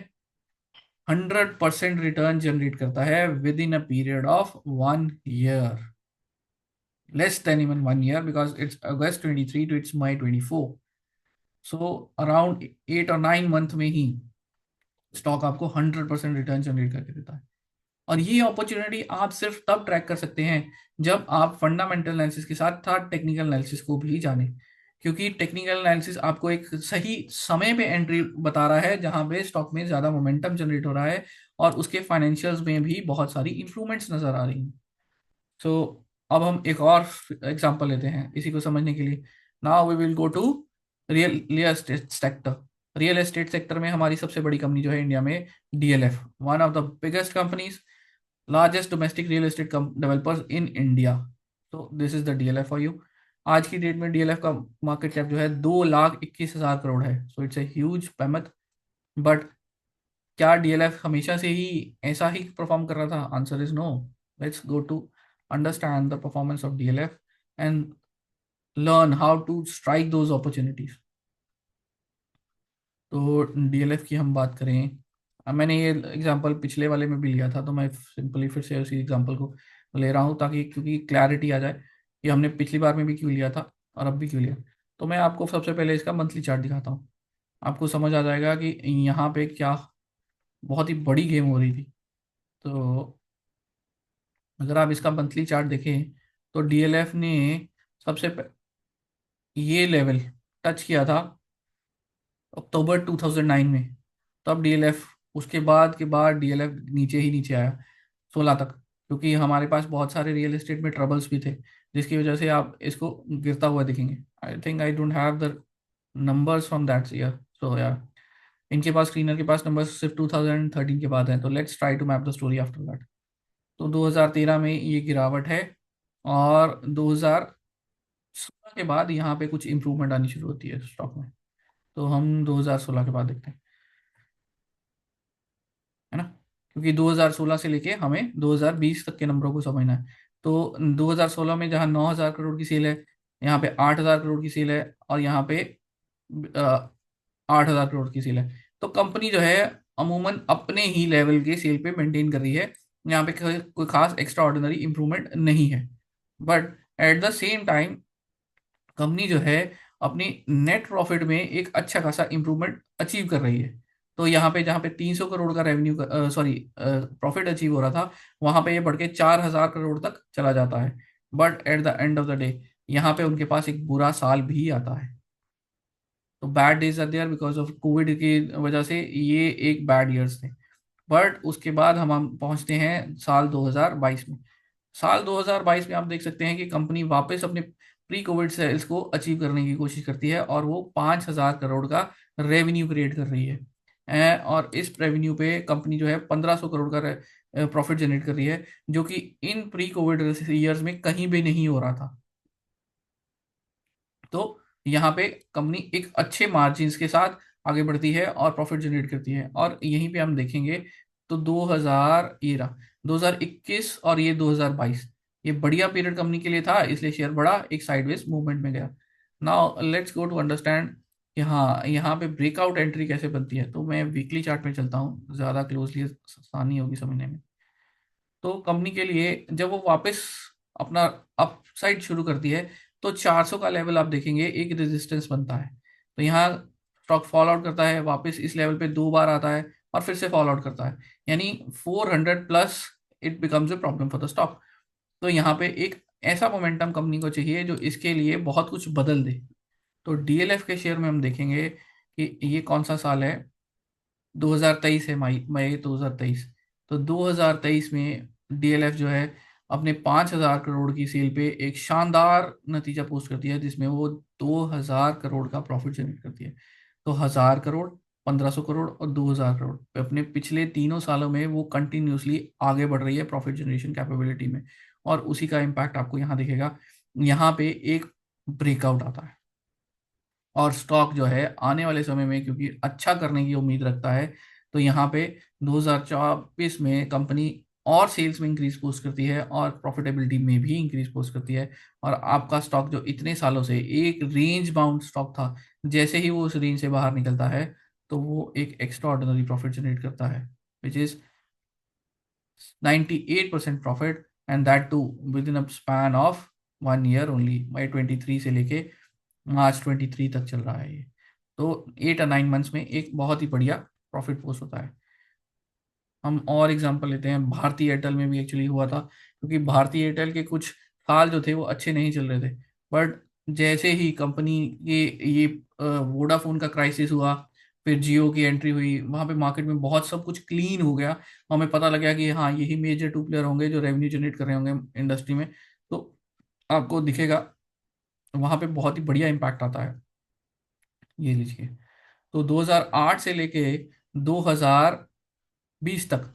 Speaker 1: 100% रिटर्न जनरेट करता है within a period of 1 year, less than even 1 year, because it's August 23 to it's May 24। So around 8 और 9 मंथ में ही स्टॉक आपको 100% रिटर्न जनरेट करके देता है। और ये अपॉर्चुनिटी आप सिर्फ तब ट्रैक कर सकते हैं जब आप फंडामेंटल एनालिसिस के साथ साथ टेक्निकल एनालिसिस को भी जानें, क्योंकि टेक्निकल एनालिसिस आपको एक सही समय पे एंट्री बता रहा है जहां पे स्टॉक में ज्यादा मोमेंटम जनरेट हो रहा है और उसके फाइनेंशियल्स में भी बहुत सारी इंप्रूवमेंट्स नजर आ रही हैं। सो अब हम एक और एग्जांपल लेते हैं इसी को समझने के लिए। Now we will go to real real estate sector. Real estate sector में हमारी सबसे बड़ी कंपनी जो है इंडिया में, DLF, one of the biggest companies, largest domestic real estate developers in India. तो this is the DLF for you. आज की डेट में डीएलएफ का मार्केट कैप जो है 2,21,000 करोड़ है। सो इट्स ए ह्यूज पैमथ। बट क्या डीएलएफ हमेशा से ही ऐसा ही परफॉर्म कर रहा था? Answer is no. Let's go to understand the performance of DLF and learn how to strike those opportunities. तो डीएलएफ की हम बात करें, अब मैंने ये एग्जांपल पिछले वाले में भी लिया था, तो मैं सिंपली फिर से उसी एग्जांपल को ले रहा हूँ ताकि क्योंकि क्लैरिटी आ जाए कि हमने पिछली बार में भी क्यों लिया था और अब भी क्यों लिया। तो मैं आपको सबसे पहले इसका मंथली चार्ट दिखाता हूँ, आपको समझ आ जाएगा कि यहाँ पे क्या बहुत ही बड़ी गेम हो रही थी। तो अगर आप इसका मंथली चार्ट देखें तो डीएलएफ ने सबसे ये लेवल टच किया था अक्टूबर 2009 में। तब डीएलएफ, उसके बाद डीएलएफ नीचे ही नीचे आया 16 तक, क्योंकि हमारे पास बहुत सारे रियल एस्टेट में ट्रबल्स भी थे, जिसकी वजह से आप इसको गिरता हुआ दिखेंगे। I think I don't have the numbers from that year, so या इनके पास, स्क्रीनर के पास नंबर्स सिर्फ 2013 के बाद हैं। तो let's try to map the story after that. तो 2013 में ये गिरावट है और 2016 के बाद यहाँ पे कुछ इंप्रूवमेंट आनी शुरू होती है स्टॉक में। तो हम 2016 के बाद देखते हैं, है ना, क्योंकि 2016 से लेके हमें 2020 तक के नंबरों को समझना है। तो 2016 में जहाँ 9,000 करोड़ की सेल है, यहाँ पे 8,000 करोड़ की सेल है और यहाँ पे 8,000 करोड़ की सेल है। तो कंपनी जो है अमूमन अपने ही लेवल के सेल पे मेंटेन कर रही है, यहाँ पे कोई खास एक्स्ट्रा ऑर्डिनरी इंप्रूवमेंट नहीं है। But at the same time company जो है अपनी नेट प्रॉफिट में एक अच्छा खासा इंप्रूवमेंट अचीव कर रही है। तो यहाँ पे जहाँ पे 300 करोड़ का रेवेन्यू, सॉरी, प्रॉफिट अचीव हो रहा था, वहां पे ये बढ़ के 4,000 करोड़ तक चला जाता है। But at the end of the day यहाँ पे उनके पास एक बुरा साल भी आता है। तो bad days are there because of Covid की वजह से, ये एक बैड ईयर्स थे। बट उसके बाद हम पहुंचते हैं साल 2022 में। साल 2022 में आप देख सकते हैं कि कंपनी वापस अपने प्री कोविड सेल्स को अचीव करने की कोशिश करती है और वो 5,000 करोड़ का रेवेन्यू क्रिएट कर रही है। और इस रेवेन्यू पे कंपनी जो है 1,500 करोड़ का प्रॉफिट जनरेट कर रही है, जो कि इन प्री कोविड ईयर्स में कहीं भी नहीं हो रहा था। तो यहाँ पे कंपनी एक अच्छे मार्जिन्स के साथ आगे बढ़ती है और प्रॉफिट जनरेट करती है। और यहीं पे हम देखेंगे तो 2000 ये रहा 2021 और ये 2022, ये बढ़िया पीरियड कंपनी के लिए था, इसलिए शेयर बढ़ा, एक साइडवेज मूवमेंट में गया। Now let's go to understand यहाँ यहाँ पे ब्रेकआउट एंट्री कैसे बनती है। तो मैं वीकली चार्ट में चलता हूँ, ज़्यादा क्लोजली आसानी होगी समझने में। तो कंपनी के लिए जब वो वापस अपना अप साइड शुरू करती है, तो 400 का लेवल आप देखेंगे एक रेजिस्टेंस बनता है। तो यहाँ स्टॉक फॉल आउट करता है, वापस इस लेवल पे 2 बार आता है और फिर से फॉल आउट करता है, यानी 400 plus it becomes a problem for the stock. तो यहाँ पे एक ऐसा मोमेंटम कंपनी को चाहिए जो इसके लिए बहुत कुछ बदल दे। तो डीएलएफ के शेयर में हम देखेंगे कि ये कौन सा साल है, 2023 है, मई मई 2023। तो 2023 में डीएलएफ जो है अपने 5,000 करोड़ की सेल पे एक शानदार नतीजा पोस्ट करती है, जिसमें वो 2,000 करोड़ का प्रॉफिट जनरेट करती है। तो 1,000 करोड़, 1,500 करोड़ और 2,000 करोड़ पे अपने पिछले तीनों सालों में वो कंटिन्यूसली आगे बढ़ रही है प्रॉफिट जनरेशन कैपेबिलिटी में। और उसी का इम्पैक्ट आपको यहाँ दिखेगा। यहाँ पे एक ब्रेकआउट आता है और स्टॉक जो है आने वाले समय में क्योंकि अच्छा करने की उम्मीद रखता है, तो यहाँ पे 2024 में कंपनी और सेल्स में इंक्रीज पोस्ट करती है और प्रॉफिटेबिलिटी में भी इंक्रीज पोस्ट करती है। और आपका स्टॉक जो इतने सालों से एक रेंज बाउंड स्टॉक था, जैसे ही वो उस रेंज से बाहर निकलता है तो वो एक एक्स्ट्रा ऑर्डिनरी प्रॉफिट जनरेट करता है, which is 98% profit, and that too within a span of 1 year only. मई 23 से लेके मार्च 23 तक चल रहा है ये। तो 8 और 9 मंथ्स में एक बहुत ही बढ़िया प्रॉफिट पोस्ट होता है। हम और एग्जांपल लेते हैं, भारती एयरटेल में भी एक्चुअली हुआ था, क्योंकि भारती एयरटेल के कुछ साल जो थे वो अच्छे नहीं चल रहे थे। बट जैसे ही कंपनी ये वोडाफोन का क्राइसिस हुआ, फिर जियो की एंट्री हुई, वहां पे मार्केट में बहुत सब कुछ क्लीन हो गया। हमें पता लगा कि हाँ, यही मेजर टू प्लेयर होंगे जो रेवेन्यू जनरेट कर रहे होंगे इंडस्ट्री में। तो आपको दिखेगा वहां पे बहुत ही बढ़िया इम्पैक्ट आता है। ये लीजिए, तो 2008 से लेके 2020 तक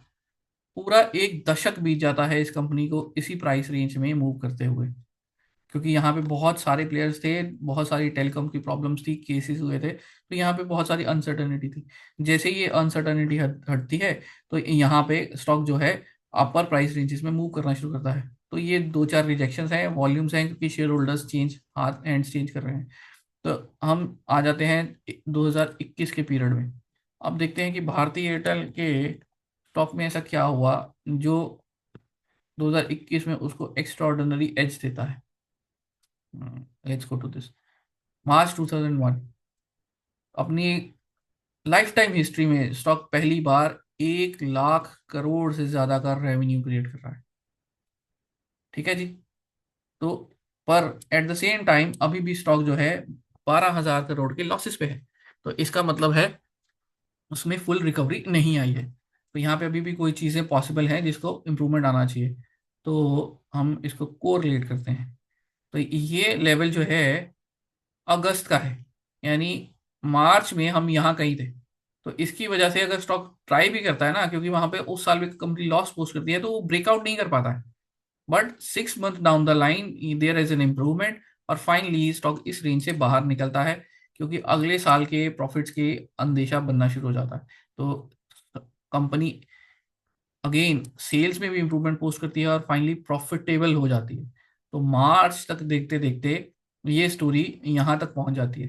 Speaker 1: पूरा एक दशक बीत जाता है इस कंपनी को इसी प्राइस रेंज में मूव करते हुए, क्योंकि यहाँ पे बहुत सारे प्लेयर्स थे, बहुत सारी टेलीकॉम की प्रॉब्लम्स थी, केसेस हुए थे, तो यहाँ पे बहुत सारी अनसर्टनिटी थी। जैसे ही ये अनसर्टनिटी हटती है तो यहाँ पे स्टॉक जो है अपर प्राइस रेंजेस में मूव करना शुरू करता है। तो ये दो चार रिजेक्शंस हैं, वॉल्यूम्स हैं, क्योंकि शेयर होल्डर्स चेंज हाथ हैंड्स चेंज कर रहे हैं। तो हम आ जाते हैं 2021 के पीरियड में। अब देखते हैं कि भारतीय एयरटेल के स्टॉक में ऐसा क्या हुआ जो 2021 में उसको एक्स्ट्रा ऑर्डिनरी एज देता है। लेट्स गो टू दिस, मार्च 2001। अपनी लाइफ टाइम हिस्ट्री में स्टॉक पहली बार 1 लाख करोड़ से ज्यादा का रेवेन्यू क्रिएट कर रहा है। ठीक है जी। तो पर एट द सेम टाइम अभी भी स्टॉक जो है 12,000 करोड़ के लॉसेस पे है। तो इसका मतलब है उसमें फुल रिकवरी नहीं आई है। तो यहाँ पे अभी भी कोई चीज़ें पॉसिबल हैं जिसको इम्प्रूवमेंट आना चाहिए। तो हम इसको कोरिलेट करते हैं। तो ये लेवल जो है अगस्त का है, यानी मार्च में हम यहाँ कहीं थे। तो इसकी वजह से अगर स्टॉक ट्राई भी करता है ना, क्योंकि वहां पे उस साल भी कंपनी लॉस पोस्ट करती है, तो वो ब्रेकआउट नहीं कर पाता है। But 6 month down the line there is an improvement, और फाइनली स्टॉक इस रेंज से बाहर निकलता है, क्योंकि अगले साल के प्रॉफिट्स के अंदेशा बनना शुरू हो जाता है। तो कंपनी अगेन सेल्स में भी इंप्रूवमेंट पोस्ट करती है और फाइनली प्रॉफिटेबल हो जाती है। तो मार्च तक देखते देखते ये स्टोरी यहाँ तक पहुंच जाती है।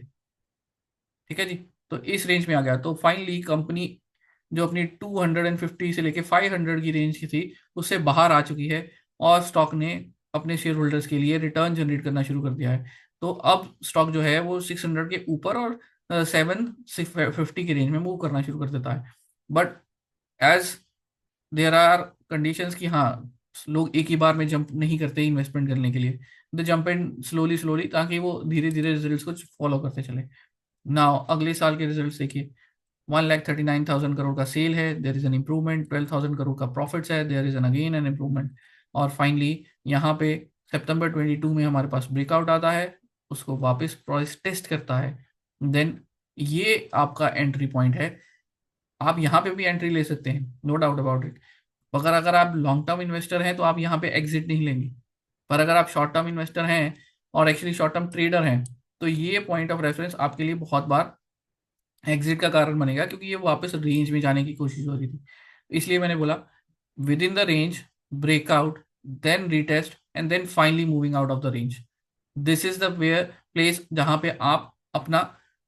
Speaker 1: ठीक है जी। तो इस रेंज में आ गया, तो फाइनली कंपनी जो अपनी 250 से लेके 500 की रेंज की थी उससे बाहर आ चुकी है, और स्टॉक ने अपने शेयर होल्डर्स के लिए रिटर्न जनरेट करना शुरू कर दिया है। तो अब स्टॉक जो है वो 600 के ऊपर और 750 की रेंज में मूव करना शुरू कर देता है। But as there are conditions कि हाँ, लोग एक ही बार में जंप नहीं करते इन्वेस्टमेंट करने के लिए, the jump in slowly slowly, ताकि वो धीरे धीरे रिजल्ट्स को फॉलो करते चले। नाउ अगले साल के रिजल्ट्स देखिए, 1,39,000 करोड़ का सेल है, there is an improvement. 12,000 crore का प्रॉफिट्स है, there is an again an improvement. और फाइनली यहाँ पे सितंबर 22 में हमारे पास ब्रेकआउट आता है, उसको वापस प्राइस टेस्ट करता है। देन ये आपका एंट्री पॉइंट है। आप यहाँ पे भी एंट्री ले सकते हैं, नो डाउट अबाउट इट। मगर अगर आप लॉन्ग टर्म इन्वेस्टर हैं तो आप यहाँ पे एग्जिट नहीं लेंगे। पर अगर आप शॉर्ट टर्म इन्वेस्टर हैं और एक्चुअली शॉर्ट टर्म ट्रेडर हैं, तो ये पॉइंट ऑफ रेफरेंस आपके लिए बहुत बार एग्जिट का कारण बनेगा, क्योंकि ये वापस रेंज में जाने की कोशिश हो रही थी। इसलिए मैंने बोला within the range, breakout, then retest, and then finally moving out of the range. This is the where place जहां पे आप अपना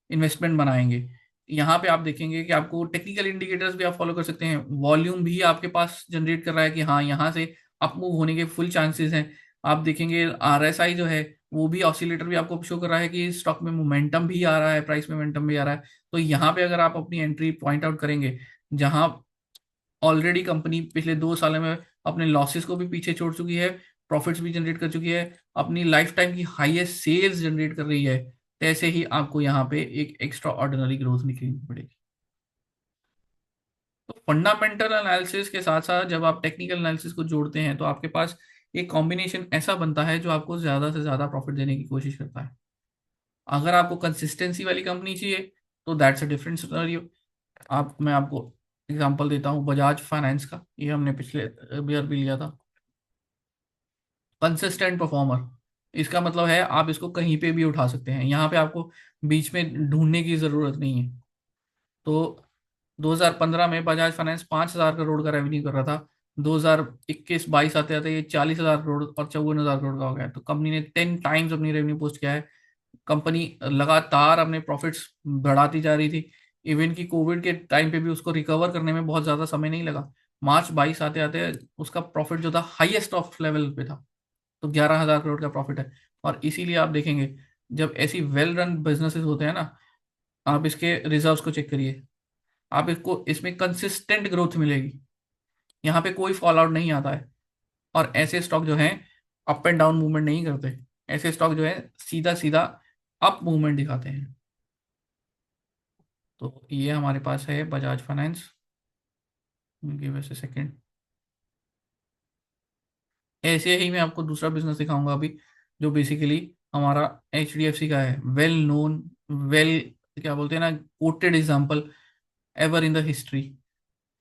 Speaker 1: इन्वेस्टमेंट बनाएंगे। यहाँ पे आप देखेंगे कि आपको टेक्निकल इंडिकेटर्स भी आप फॉलो कर सकते हैं, वॉल्यूम भी आपके पास जनरेट कर रहा है कि हाँ, यहाँ से अप मूव होने के फुल चांसेस हैं। आप देखेंगे आरएसआई जो है वो भी, ऑसिलेटर भी आपको शो कर रहा है कि स्टॉक में मोमेंटम भी आ रहा है, प्राइस में मोमेंटम भी आ रहा है। तो यहाँ पे अगर आप अपनी एंट्री पॉइंट आउट करेंगे, जहाँ ऑलरेडी कंपनी पिछले 2 सालों में अपने लॉसेस को भी पीछे छोड़ चुकी है, प्रॉफिट्स भी जनरेट कर चुकी है, अपनी लाइफ टाइम की हाईएस्ट सेल्स जनरेट कर रही है, तैसे ही आपको यहाँ पे एक एक्स्ट्रा ऑर्डिनरी ग्रोथ निकलनी पड़ेगी। तो फंडामेंटल एनालिसिस के साथ साथ जब आप टेक्निकल एनालिसिस को जोड़ते हैं तो आपके पास एक कॉम्बिनेशन ऐसा बनता है जो आपको ज्यादा से ज्यादा प्रॉफिट देने की कोशिश करता है। अगर आपको कंसिस्टेंसी वाली कंपनी चाहिए तो दैट्स अ डिफरेंट सिनेरियो। मैं आपको एग्जांपल देता हूँ बजाज फाइनेंस का, ये हमने पिछले ईयर भी लिया था। कंसिस्टेंट परफॉर्मर, इसका मतलब है आप इसको कहीं पे भी उठा सकते हैं, यहाँ पे आपको बीच में ढूंढने की जरूरत नहीं है। तो 2015 में बजाज फाइनेंस 5,000 करोड़ का रेवेन्यू कर रहा था, 2021-22 आते आते ये 40,000 करोड़ और 54,000 करोड़ का हो गया। तो कंपनी ने 10 टाइम्स अपनी रेवेन्यू पोस्ट किया है। कंपनी लगातार अपने प्रॉफिट्स बढ़ाती जा रही थी। इवन की कोविड के टाइम पे भी उसको रिकवर करने में बहुत ज्यादा समय नहीं लगा। मार्च 22 आते आते उसका प्रॉफिट जो था हाईएस्ट ऑफ लेवल पे था। तो 11,000 करोड़ का प्रॉफिट है। और इसीलिए आप देखेंगे जब ऐसी वेल रन बिजनेसेस होते हैं ना, आप इसके रिजर्व्स को चेक करिए, आप इसको इसमें कंसिस्टेंट ग्रोथ मिलेगी, यहाँ पे कोई फॉल आउट नहीं आता है। और ऐसे स्टॉक जो हैं अप एंड डाउन मूवमेंट नहीं करते, ऐसे स्टॉक जो है सीधा सीधा अप मूवमेंट दिखाते हैं। तो ये हमारे पास है Bajaj finance. Give us a second. ऐसे ही मैं आपको दूसरा बिजनेस दिखाऊंगा अभी, जो बेसिकली हमारा HDFC का है, वेल नोन, वेल, क्या बोलते हैं ना, coated example ever in the history.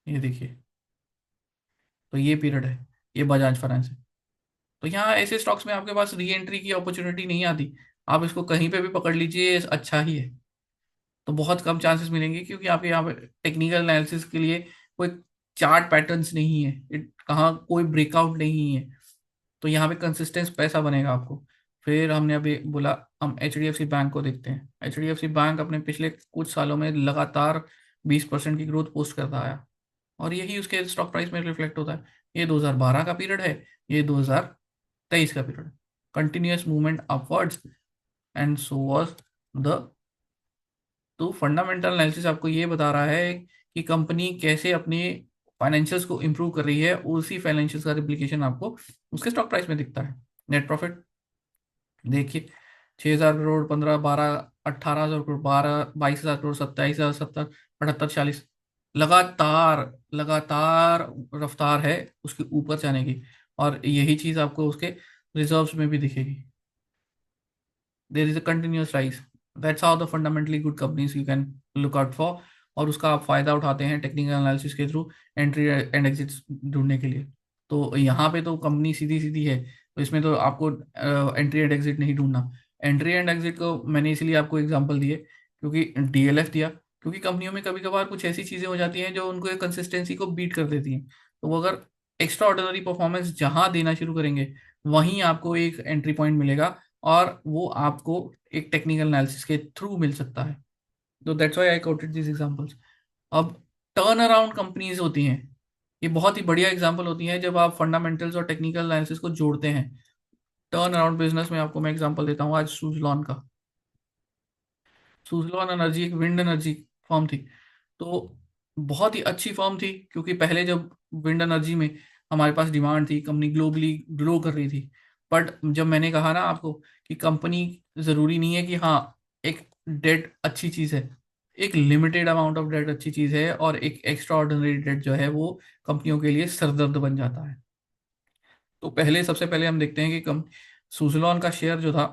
Speaker 1: ये देखिए, तो ये पीरियड है, ये बजाज फाइनेंस है। तो यहाँ ऐसे स्टॉक्स में आपके पास री एंट्री की अपॉर्चुनिटी नहीं आती, आप इसको कहीं पे भी पकड़ लीजिए अच्छा ही है। तो बहुत कम चांसेस मिलेंगे क्योंकि आपके यहाँ पे टेक्निकल एनालिसिस के लिए कोई चार्ट पैटर्न्स नहीं है, कहाँ कोई ब्रेकआउट नहीं है। तो यहाँ पे कंसिस्टेंस पैसा बनेगा आपको। फिर हमने अभी बोला, हम HDFC बैंक को देखते हैं। HDFC बैंक अपने पिछले कुछ सालों में लगातार 20% की ग्रोथ पोस्ट करता आया, और यही उसके स्टॉक प्राइस में रिफ्लेक्ट होता है। ये 2012 का पीरियड है, ये 2023 का पीरियड है। Continuous movement upwards, and so was the. तो फंडामेंटल एनालिसिस आपको ये बता रहा है कि कंपनी कैसे अपने फाइनेंशियल्स को इंप्रूव कर रही है, उसी फाइनेंशियल्स का रिप्लिकेशन आपको उसके स्टॉक प्राइस में दिखता है। नेट प्रॉफिट देखिए, 6,000 करोड़, 15, 12, 18,000 करोड़, 12, 22,000 करोड़, 27,000, 70, 78, 40, लगातार लगातार रफ्तार है उसके ऊपर जाने की। और यही चीज आपको उसके रिजर्व्स में भी दिखेगी। There is a continuous rise. That's how the fundamentally good companies you can look out for. और उसका आप फायदा उठाते हैं टेक्निकल एनालिसिस के थ्रू एंट्री एंड एग्जिट ढूंढने के लिए। तो यहाँ पे तो कंपनी सीधी सीधी है, तो इसमें तो आपको एंट्री एंड एग्जिट नहीं ढूंढना। एंट्री एंड एग्जिट को मैंने इसलिए आपको एग्जांपल दिए क्योंकि DLF दिया, क्योंकि कंपनियों में कभी कभार कुछ ऐसी चीजें हो जाती हैं जो उनको कंसिस्टेंसी को बीट कर देती हैं। तो वो अगर एक्स्ट्रा ऑर्डिनरी परफॉर्मेंस जहां देना शुरू करेंगे, वहीं आपको एक एंट्री पॉइंट मिलेगा, और वो आपको एक टेक्निकल एनालिसिस के थ्रू मिल सकता है। तो that's why I quoted this examples. अब टर्न अराउंड कंपनीज होती हैं, ये बहुत ही बढ़िया एग्जांपल होती हैं जब आप फंडामेंटल्स और टेक्निकल एनालिसिस को जोड़ते हैं। टर्न अराउंड बिजनेस में आपको मैं एग्जांपल देता हूँ आज सुजलॉन का। सुजलॉन एनर्जी एक विंड एनर्जी फर्म थी। तो बहुत ही अच्छी फर्म थी क्योंकि पहले जब विंड एनर्जी में हमारे पास डिमांड थी, कंपनी ग्लोबली ग्रो कर रही थी। बट जब मैंने कहा ना आपको कि कंपनी जरूरी नहीं है कि हाँ, एक डेट अच्छी चीज है, एक लिमिटेड अमाउंट ऑफ डेट अच्छी चीज है, और एक एक्स्ट्रा ऑर्डिनरी डेट जो है वो कंपनियों के लिए सरदर्द बन जाता है। तो पहले सबसे पहले हम देखते हैं कि कम सुजलॉन का शेयर जो था,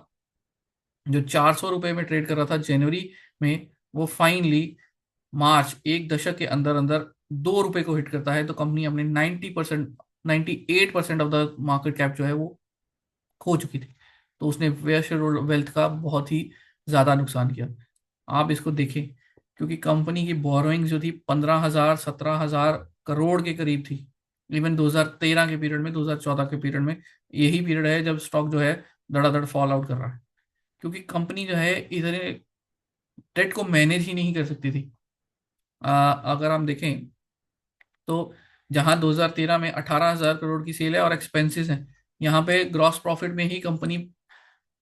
Speaker 1: जो 400 रुपये में ट्रेड कर रहा था जनवरी में, वो फाइनली मार्च, एक दशक के अंदर अंदर 2 रुपए को हिट करता है। तो कंपनी अपने 90%, 98% ऑफ द मार्केट कैप जो है वो खो चुकी थी। तो उसने शेयर वेल्थ का बहुत ही ज्यादा नुकसान किया। आप इसको देखें, क्योंकि कंपनी की बोरोइंग जो थी 15,000 17,000 करोड़ के करीब थी। इवन 2013 के पीरियड में, 2014 के पीरियड में, यही पीरियड है जब स्टॉक जो है धड़ाधड़ फॉल आउट कर रहा है। क्योंकि कंपनी जो है इधर डेट को मैनेज ही नहीं कर सकती थी। अगर हम देखें तो जहां 2013 में 18,000 करोड़ की सेल है और एक्सपेंसेस हैं, यहाँ पे ग्रॉस प्रॉफिट में ही कंपनी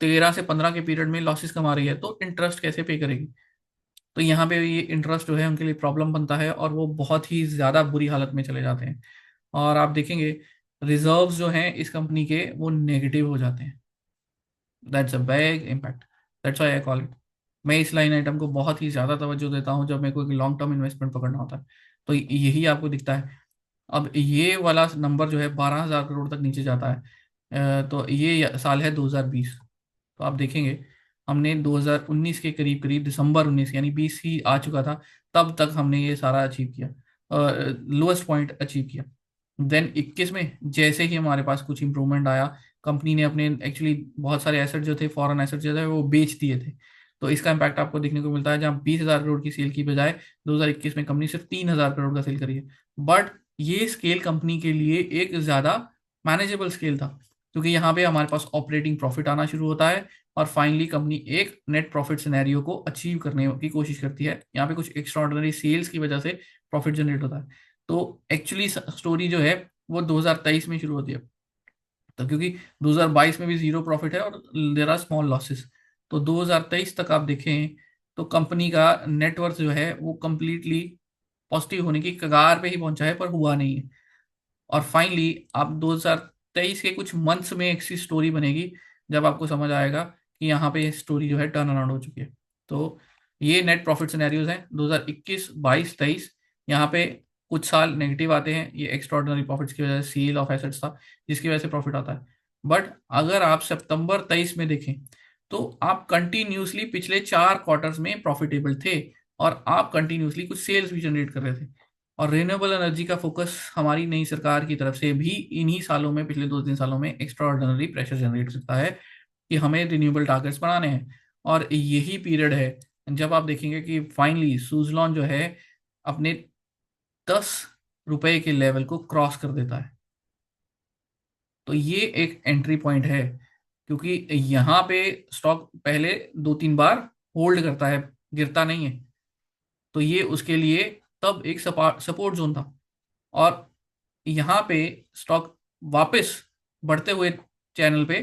Speaker 1: 13 से 15 के पीरियड में लॉसेस कमा रही है, तो इंटरेस्ट कैसे पे करेगी। तो यहाँ पे ये इंटरेस्ट जो है उनके लिए प्रॉब्लम बनता है, और वो बहुत ही ज्यादा बुरी हालत में चले जाते हैं। और आप देखेंगे रिजर्व्स जो हैं इस कंपनी के वो नेगेटिव हो जाते हैं। That's a big impact, that's why I call it. मैं इस लाइन आइटम को बहुत ही ज़्यादा तवज्जो देता हूँ जब मेरे को लॉन्ग टर्म इन्वेस्टमेंट पकड़ना होता है। तो यही आपको दिखता है। अब ये वाला नंबर जो है 12,000 करोड़ तक नीचे जाता है। तो ये साल है 2020। तो आप देखेंगे हमने 2019 के करीब करीब दिसंबर 19 यानी 20 ही आ चुका था, तब तक हमने ये सारा अचीव किया, लोएस्ट पॉइंट अचीव किया। देन 21 में जैसे ही हमारे पास कुछ इंप्रूवमेंट आया, कंपनी ने अपने एक्चुअली बहुत सारे एसेट जो थे, फॉरेन एसेट जो थे, वो बेच दिए थे। तो इसका इम्पैक्ट आपको देखने को मिलता है, जहाँ 20,000 करोड़ की सेल की बजाय 2021 में कंपनी सिर्फ 3,000 करोड़ का सेल करी है। बट ये स्केल कंपनी के लिए एक ज्यादा मैनेजेबल स्केल था, क्योंकि यहाँ पे हमारे पास ऑपरेटिंग प्रॉफिट आना शुरू होता है और फाइनली कंपनी एक नेट प्रॉफिट सिनेरियो को अचीव करने की कोशिश करती है। यहाँ पे कुछ एक्स्ट्राऑर्डिनरी सेल्स की वजह से प्रॉफिट जनरेट होता है। तो एक्चुअली स्टोरी जो है वो 2023 में शुरू होती है। तो क्योंकि 2022 में भी जीरो प्रॉफिट है और देर आर स्मॉल लॉसेस, तो 2023 तक आप देखें तो कंपनी का नेटवर्थ जो है वो कंप्लीटली पॉजिटिव होने की कगार पे ही पहुंचा है, पर हुआ नहीं है। और फाइनली आप 2023 के कुछ मंथ्स में एक सी स्टोरी बनेगी, जब आपको समझ आएगा कि यहाँ पे स्टोरी जो है टर्न अराउंड हो चुकी है। तो ये नेट प्रॉफिट सिनेरियोज हैं 2021, 22, 23। यहाँ पे कुछ साल नेगेटिव आते हैं, ये एक्स्ट्रॉर्डिनरी प्रॉफिट्स की वजह से सेल ऑफ एसेट्स था जिसकी वजह से प्रॉफिट आता है। बट अगर आप सितंबर 23 में देखें तो आप कंटिन्यूसली पिछले 4 क्वार्टर्स में प्रॉफिटेबल थे, और आप कंटिन्यूसली कुछ सेल्स भी जनरेट कर रहे थे। और रिन्यूएबल एनर्जी का फोकस हमारी नई सरकार की तरफ से भी इन्हीं सालों में, पिछले 2-3 सालों में एक्स्ट्रा ऑर्डिनरी प्रेशर जनरेट करता है कि हमें रिन्यूएबल टारगेट्स बनाने हैं। और यही पीरियड है जब आप देखेंगे कि फाइनली सुजलॉन जो है अपने 10 रुपए के लेवल को क्रॉस कर देता है। तो ये एक एंट्री पॉइंट है, क्योंकि यहाँ पे स्टॉक पहले 2-3 बार होल्ड करता है, गिरता नहीं है। तो ये उसके लिए तब एक सपोर्ट जोन था। और यहाँ पे स्टॉक वापस बढ़ते हुए चैनल पे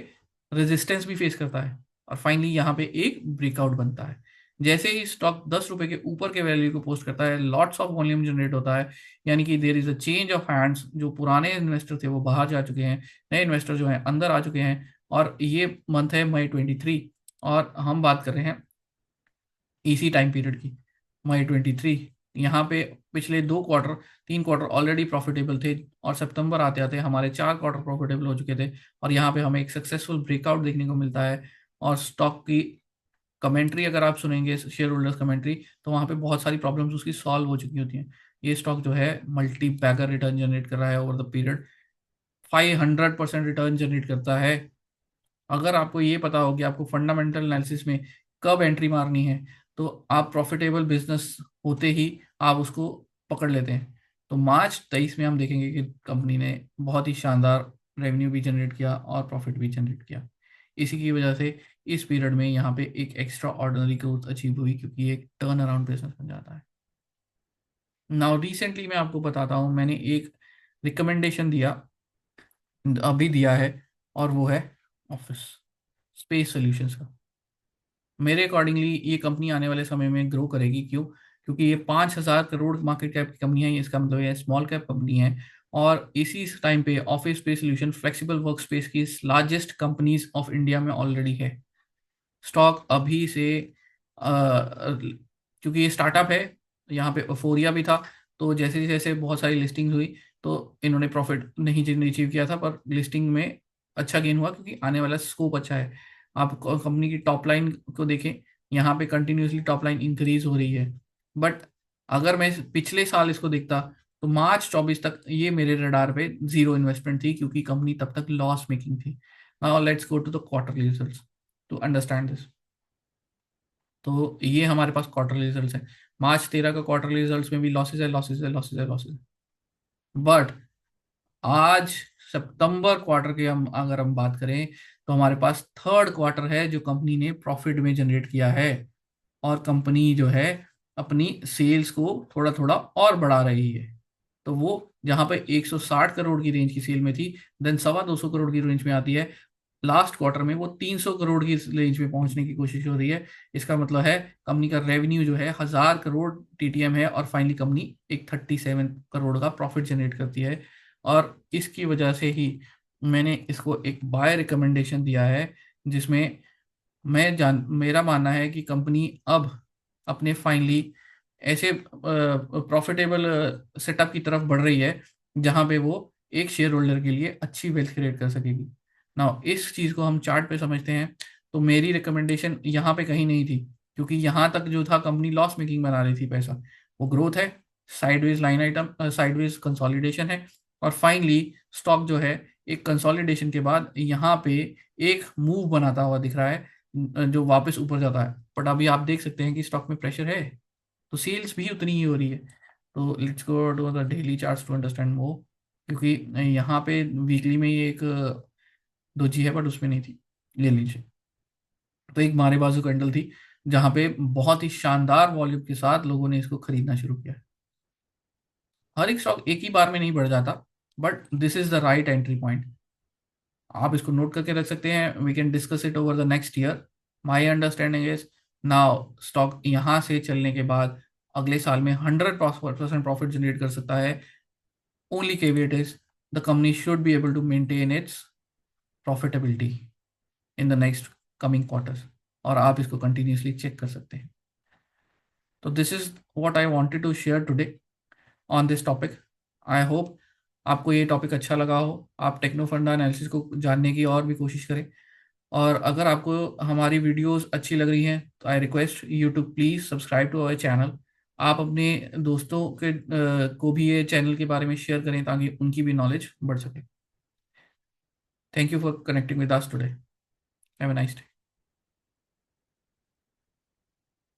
Speaker 1: रेजिस्टेंस भी फेस करता है, और फाइनली यहाँ पे एक ब्रेकआउट बनता है। जैसे ही स्टॉक 10 रुपए के ऊपर के वैल्यू को पोस्ट करता है, लॉट्स ऑफ वॉल्यूम जनरेट होता है, यानी कि there is a change of hands. जो पुराने इन्वेस्टर थे वो बाहर जा चुके हैं, नए इन्वेस्टर जो हैं अंदर आ चुके हैं। और ये मंथ है मई 23, और हम बात कर रहे हैं इसी टाइम पीरियड की, मई 23। यहाँ पे पिछले 2 क्वार्टर, 3 क्वार्टर ऑलरेडी प्रॉफिटेबल थे, और सितंबर आते आते हमारे 4 क्वार्टर प्रॉफिटेबल हो चुके थे। और यहाँ पे हमें एक सक्सेसफुल ब्रेकआउट देखने को मिलता है। और स्टॉक की कमेंट्री अगर आप सुनेंगे, शेयर होल्डर्स कमेंट्री, तो वहाँ पे बहुत सारी प्रॉब्लम्स उसकी सॉल्व हो चुकी होती हैं। ये स्टॉक जो है मल्टी बैगर रिटर्न जनरेट कर रहा है over the period, 500% return generate करता है। अगर आपको ये पता हो कि आपको फंडामेंटल एनालिसिस में कब एंट्री मारनी है, तो आप प्रॉफिटेबल बिजनेस होते ही आप उसको पकड़ लेते हैं। तो मार्च 23 में हम देखेंगे कि कंपनी ने बहुत ही शानदार रेवेन्यू भी जनरेट किया और प्रॉफिट भी जनरेट किया। इसी की वजह से इस पीरियड में यहाँ पे एक एक्स्ट्रा ऑर्डिनरी ग्रोथ अचीव हुई, क्योंकि ये एक टर्न अराउंड बिजनेस बन जाता है। नाउ रिसेंटली मैं आपको बताता हूँ, मैंने एक रिकमेंडेशन दिया, अभी दिया है, और वो है ऑफिस स्पेस सॉल्यूशंस का। मेरे अकॉर्डिंगली ये कंपनी आने वाले समय में ग्रो करेगी। क्यों? क्योंकि ये 5,000 करोड़ मार्केट कैप की कंपनी है, इसका मतलब ये स्मॉल कैप कंपनी है। और इसी टाइम पे office space solution flexible work space की लार्जेस्ट कंपनीज ऑफ इंडिया में ऑलरेडी है। स्टॉक अभी से क्योंकि ये स्टार्टअप है, यहाँ पे अफोरिया भी था, तो जैसे जैसे बहुत सारी लिस्टिंग हुई तो इन्होंने प्रॉफिट नहीं अचीव किया था, पर लिस्टिंग में अच्छा गेन हुआ क्योंकि आने वाला स्कोप अच्छा है। आप कंपनी की टॉप लाइन को देखें, यहाँ पे कंटिन्यूसली टॉप लाइन इंक्रीज हो रही है। बट अगर मैं पिछले साल इसको देखता, तो मार्च 24 तक ये मेरे रडार पे जीरो इन्वेस्टमेंट थी, क्योंकि कंपनी तब तक लॉस मेकिंग थी। Now let's go to the quarterly results to understand this. तो ये हमारे पास क्वार्टरली रिजल्ट्स हैं। मार्च 13 का क्वार्टरली रिजल्ट्स में भी लॉसेज है, लॉसेज है, लॉसेज है, लॉसेज है। बट आज सितंबर क्वार्टर की हम अगर हम बात करें, तो हमारे पास थर्ड क्वार्टर है जो कंपनी ने प्रॉफिट में जनरेट किया है। और कंपनी जो है अपनी सेल्स को थोड़ा थोड़ा और बढ़ा रही है। तो वो जहां पे 160 करोड़ की रेंज की सेल में थी, देन 250 करोड़ की रेंज में आती है। लास्ट क्वार्टर में वो 300 करोड़ की रेंज में पहुंचने की कोशिश हो रही है। इसका मतलब है कंपनी का रेवेन्यू जो है 1,000 करोड़ टीटीएम है, और फाइनली कंपनी एक 37 करोड़ का प्रॉफिट जनरेट करती है। और इसकी वजह से ही मैंने इसको एक बाय रिकमेंडेशन दिया है, जिसमें मेरा मानना है कि कंपनी अब अपने फाइनली ऐसे प्रॉफिटेबल सेटअप की तरफ बढ़ रही है जहां पे वो एक शेयर होल्डर के लिए अच्छी वेल्थ क्रिएट कर सकेगी। ना इस चीज को हम चार्ट पे समझते हैं, तो मेरी रिकमेंडेशन यहाँ पे कहीं नहीं थी, क्योंकि यहाँ तक जो था कंपनी लॉस मेकिंग बना रही थी पैसा। वो ग्रोथ है, sideways line item, sideways consolidation है, और फाइनली स्टॉक जो है एक कंसोलिडेशन के बाद यहाँ पे एक मूव बनाता हुआ दिख रहा है, जो वापस ऊपर जाता है। बट अभी आप देख सकते हैं कि स्टॉक में प्रेशर है, तो सेल्स भी उतनी ही हो रही है। तो let's go to the daily charts to understand more, क्योंकि यहाँ पे वीकली में ये एक दोजी है, बट उसमें नहीं थी। ले लीजिए। तो एक मारे बाजू कैंडल थी, जहां पे बहुत ही शानदार वॉल्यूम के साथ लोगों ने इसको खरीदना शुरू किया। हर एक स्टॉक एक ही बार में नहीं बढ़ जाता, but this is the right entry point. आप इसको नोट करके रख सकते हैं। We can discuss it over the next year. My understanding is now stock यहाँ से चलने के बाद अगले साल में 100% प्रॉफिट जनरेट कर सकता है। Only caveat is the company should be able to maintain its profitability in the next coming quarters, और आप इसको कंटिन्यूसली चेक कर सकते हैं। तो this is what I wanted to share today on this topic. I hope आपको ये topic अच्छा लगा हो, आप टेक्नो फंडा एनालिसिस को जानने की और भी कोशिश करें। और अगर आपको हमारी वीडियोस अच्छी लग रही हैं, तो I request you to please subscribe to our channel. आप अपने दोस्तों के को भी ये चैनल के बारे में शेयर करें, ताकि उनकी भी नॉलेज बढ़ सके। Thank you for connecting with us today. Have a nice day.